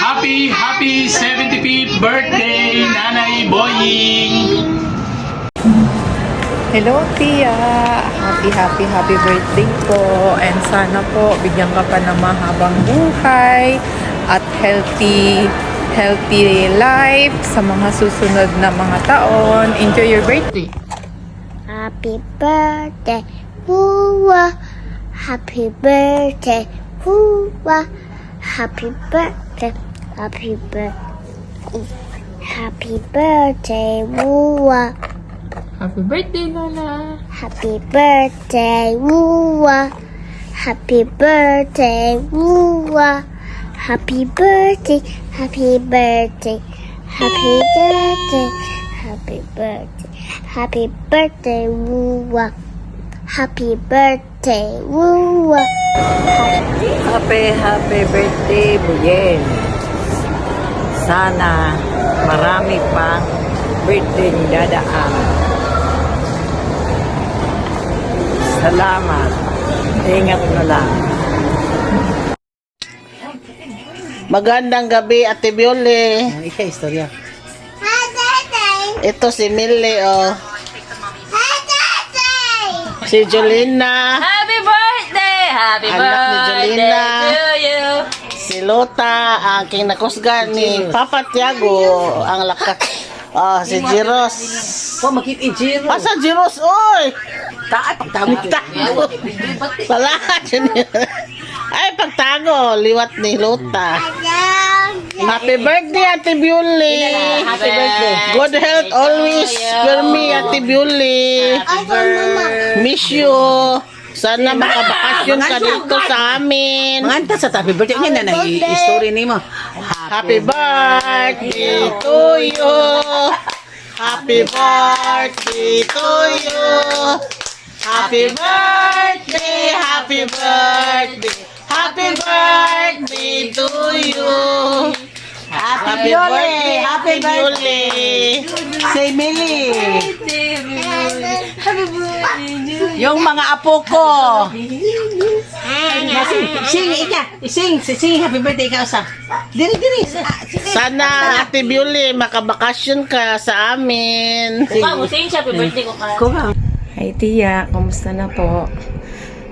Happy 75th birthday, Nanay Boying! Hello, Tia! Happy birthday po. And sana po, bigyan ka pa ng mahabang buhay at healthy life sa mga susunod na mga taon. Enjoy your birthday! Happy birthday, Hua. Happy birthday, Hua. Happy birthday, happy birthday. Happy birthday, Hua. Happy birthday, Lola! Happy birthday, Hua. Happy birthday, Hua. Happy birthday, happy birthday. Happy birthday, happy birthday. Happy birthday, Hua. Happy birthday, Hua. Happy birthday, Buyen. Sana marami pang birthday dadaan. Salamat. Ingat mo lang. Magandang gabi, Ate Biole. Istorya. Ito si Millie, oh. Si Jolina. Happy birthday! Happy Anak ni birthday Jolina. to you! Si Lota, ang kinakusgan ni Papa Tiago, ang lakas. Oh, si Jiros. Oh, makit-ijiro. Asa Jiros, oy? Pagtago. Salamat yun. Ay, pagtago, liwat ni Lota. Happy birthday, Ate Biole. Happy birthday! Good health always for me, Ate Biole. Miss you. Sana makabakasyon ka dito sa amin. Manganta sa happy birthday niya na i-story nimo. Happy birthday to you. Happy birthday to you. Happy birthday, happy birthday. Happy birthday to you. Happy birthday, Happy birthday. Say Millie. Happy birthday! Yung mga apo ko. Sing ika. Sing happy birthday ka sa. Diri. Sana, Ate Biole, makabakasyon ka sa amin. Musing siya, happy birthday ko ka. Hi, Tia! Kumusta na po?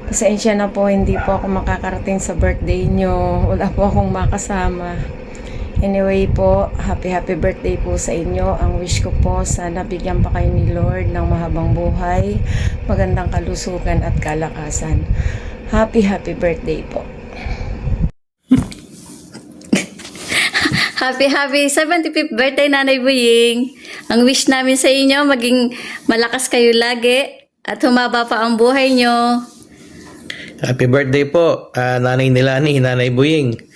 Pasensya na po, hindi po ako makakarating sa birthday nyo. Wala po akong makasama. Anyway po, happy birthday po sa inyo. Ang wish ko po, sana bigyan pa kayo ni Lord ng mahabang buhay, magandang kalusugan at kalakasan. Happy birthday po. Happy 75th birthday, Nanay Buying. Ang wish namin sa inyo, maging malakas kayo lagi at humaba pa ang buhay nyo. Happy birthday po, Nanay Nilani, Nanay Buying.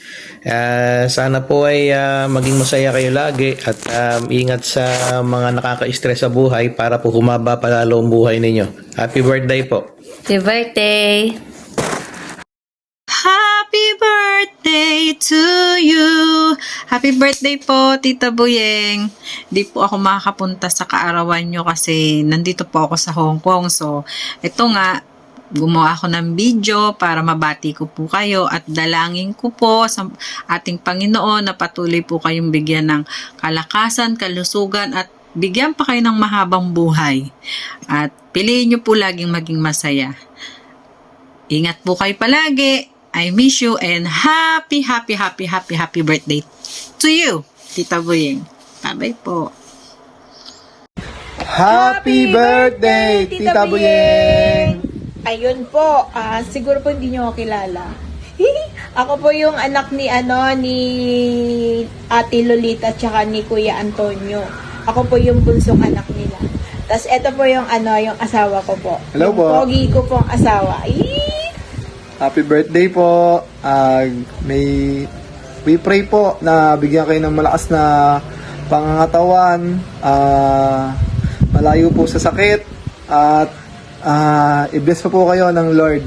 Sana po ay maging masaya kayo lagi at ingat sa mga nakaka-stress sa buhay para po humaba pa lalo ang buhay ninyo. Happy birthday po. Happy birthday! Happy birthday to you! Happy birthday po, Tita Buyeng. Di po ako makakapunta sa kaarawan nyo kasi nandito po ako sa Hong Kong. So, ito nga, gumawa ako ng video para mabati ko po kayo at dalangin ko po sa ating Panginoon na patuloy po kayong bigyan ng kalakasan, kalusugan at bigyan pa kayo ng mahabang buhay. At piliin nyo po laging maging masaya. Ingat po kayo palagi. I miss you and happy birthday to you, Tita Buyeng. Bye-bye po. Happy birthday, Tita Buyeng! Ayun po, siguro po hindi nyo ako kilala. Ako po yung anak ni Ate Lolita tsaka ni Kuya Antonio. Ako po yung bunsong anak nila. Tapos ito po yung yung asawa ko po. Hello yung po. Pogi ko pong asawa. Happy birthday po. We pray po na bigyan kayo ng malakas na pangangatawan, malayo po sa sakit, at i-bless po kayo ng Lord.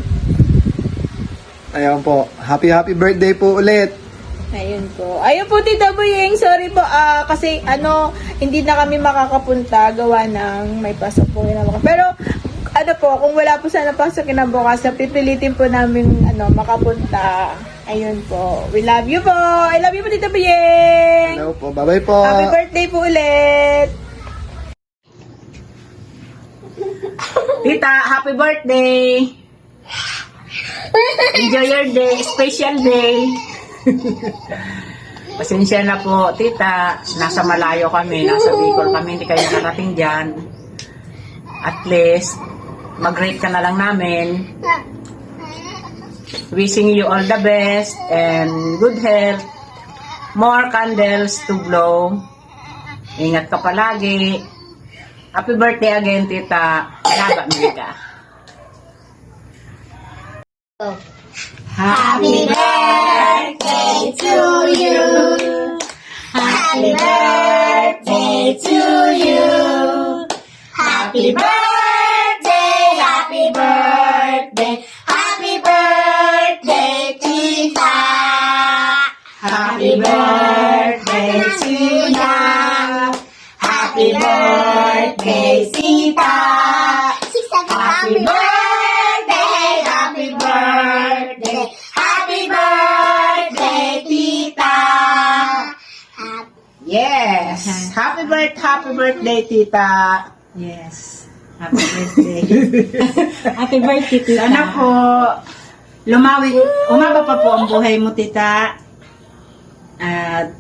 Ayun po. Happy birthday po ulit. Ayun po. Ayun po, Tita Buyeng. Sorry po, kasi hindi na kami makakapunta gawa ng may pasok po kinabukas. Pero, kung wala po sana pasok kinabukas, pipilitin po namin makapunta Ayun po. We love you po. I love you po, Tita Buyeng. Hello po. Bye-bye po. Happy birthday po ulit. Tita, happy birthday. Enjoy your day, special day. Pasensya na po, tita. Nasa malayo kami, nasa Bicol kami, hindi kayo narating dyan. At least, mag-rate ka na lang namin. Wishing you all the best and good health. More candles to blow. Ingat ka palagi. Happy birthday again, tita. Laba, Mika. Happy birthday to you. Happy birthday to you. Happy birthday, happy birthday, happy birthday, Tita. Happy birthday, Tita. Happy birthday, Tita. Happy birthday, happy birthday, happy birthday, Tita. Yes. Happy birthday, tita. Yes. Happy birthday. Happy birthday, tita. Sana po, umaba pa po ang buhay mo, tita. At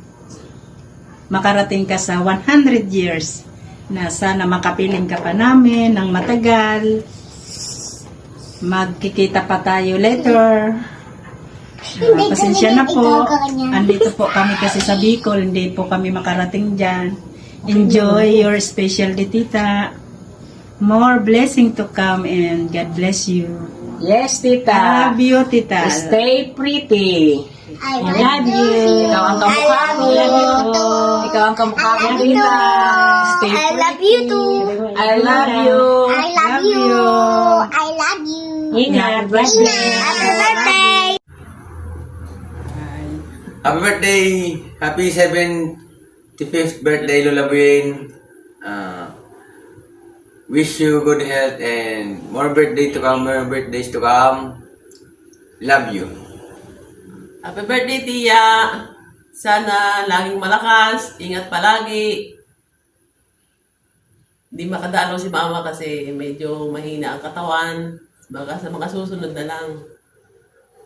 makarating ka sa 100 years na sana makapiling ka pa namin ng matagal. Magkikita pa tayo later. Pasensya na po. Andito po kami kasi sa Bicol. Hindi po kami makarating dyan. Enjoy your special day, tita. More blessing to come and God bless you. Yes, I tita. love you, tita. Stay pretty. I love you. Ikaw ang kamukha ko. Ikaw ang kamukha ko, tita. Stay I pretty. love you too. I love you. I love you. I love you. Ingat. Happy birthday. Happy birthday! Happy 75th birthday, Lola Buyeng. Wish you good health and more birthday to come, more birthdays to come. Love you. Happy birthday, Tia! Sana laging malakas, ingat palagi. Di makadalaw si Mama kasi medyo mahina ang katawan. Baka sa mga susunod na lang.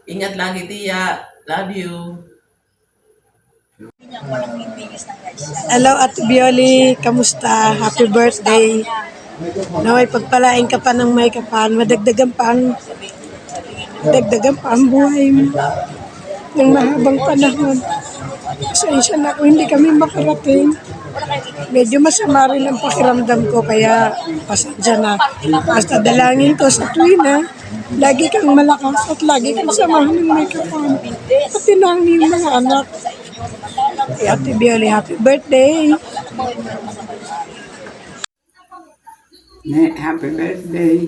Ingat lagi, Tia. Love you. Hello, Ate Bioli. Kamusta? Happy birthday. Naway pagpalain ka pa ng may kapal. Madagdagan pa ang buhay mo ng mahabang panahon. Pasensya na kung hindi kami makarating. Medyo masama rin ang pakiramdam ko kaya pasensya na. Basta dalangin ko sa tuwina, lagi kang malakas at lagi kang samahan ng may kapal. Pati na ang iyong mga anak. Hey, Ate Bioli, happy birthday! Happy birthday.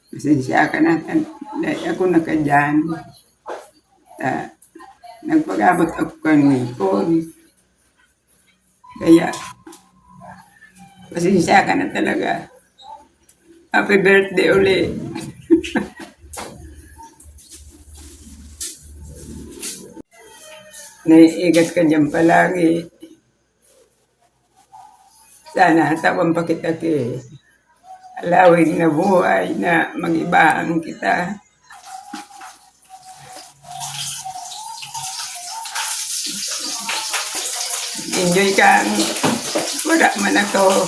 Pasensya ka na. Dahil ako nakadyan. Nagpag-abot ako kanipon. Kaya, pasensya ka na talaga. Happy birthday ulit. Naiigat ka dyan palagi. Sana hatawan pa kita kay alawig na buhay na mag-ibaan kita. Enjoy ka. Wala man ako.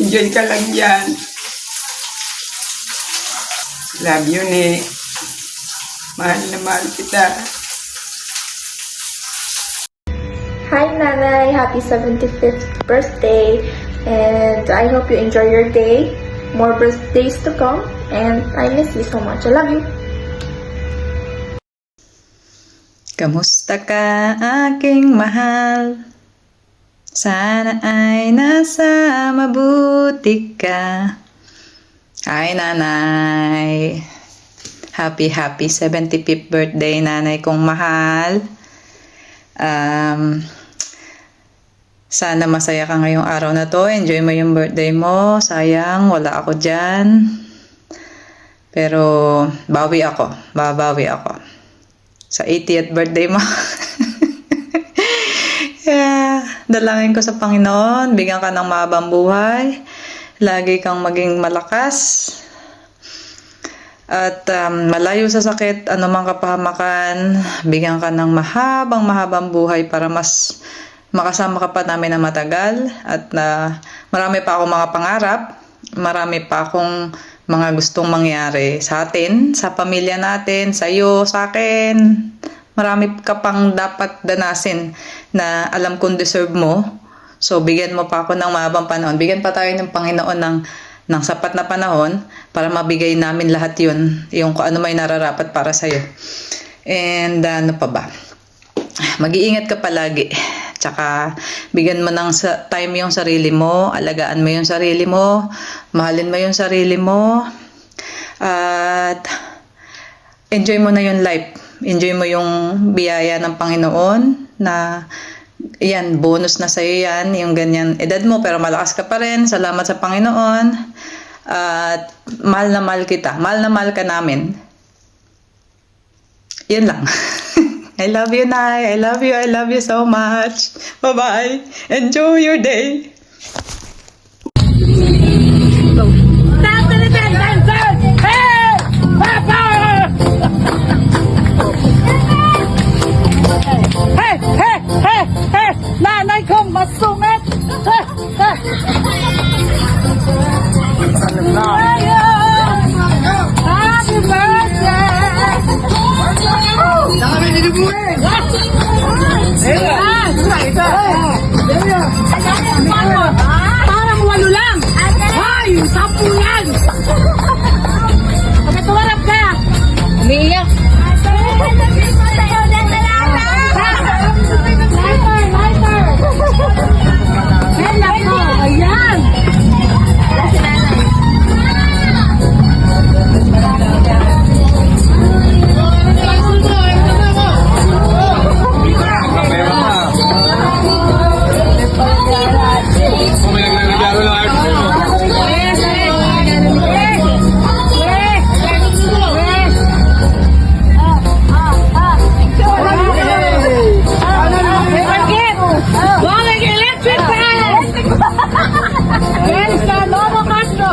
Enjoy ka lang yan. Love you, ni. Mahal na mahal kita. Hi Nanay, happy 75th birthday and I hope you enjoy your day. More birthdays to come and I miss you so much. I love you. Kamusta ka, aking mahal? Sana ay nasa mabuti ka. Hi, Nanay. Happy 75th birthday, Nanay kong mahal. Sana masaya ka ngayong araw na to. Enjoy mo yung birthday mo. Sayang, wala ako dyan. Pero, bawi ako. Babawi ako. sa 80th birthday mo. Yeah, dalangin ko sa Panginoon, bigyan ka ng mahabang buhay, lagi kang maging malakas, at malayo sa sakit, anumang kapahamakan, bigyan ka ng mahabang buhay para mas makasama ka pa namin na matagal, at marami pa akong mga pangarap, marami pa akong mga gustong mangyari sa atin, sa pamilya natin, sa iyo, sa akin. Marami ka pang dapat danasin na alam kong deserve mo. So, bigyan mo pa ako ng mahabang panahon. Bigyan pa tayo ng Panginoon ng sapat na panahon para mabigay namin lahat yun. Yung kung ano may nararapat para sa'yo. And ano pa ba? Mag-iingat ka palagi. Tsaka, bigyan mo ng time yung sarili mo. Alagaan mo yung sarili mo. Mahalin mo yung sarili mo. At enjoy mo na yung life. Enjoy mo yung biyaya ng Panginoon na yan, bonus na sa'yo yan, yung ganyan edad mo pero malakas ka pa rin. Salamat sa Panginoon. At mahal na mahal kita. Mahal na mahal ka namin. Yun lang. I love you, Nay. I love you. I love you so much. Bye-bye. Enjoy your day. Nanay kong masungit! Happy birthday! Parang 8 lang! Hoy! 10 yan! Pagkatuwarap ka! Umiiyak! Ayan! Electric fan! Where's the Lobo Castro?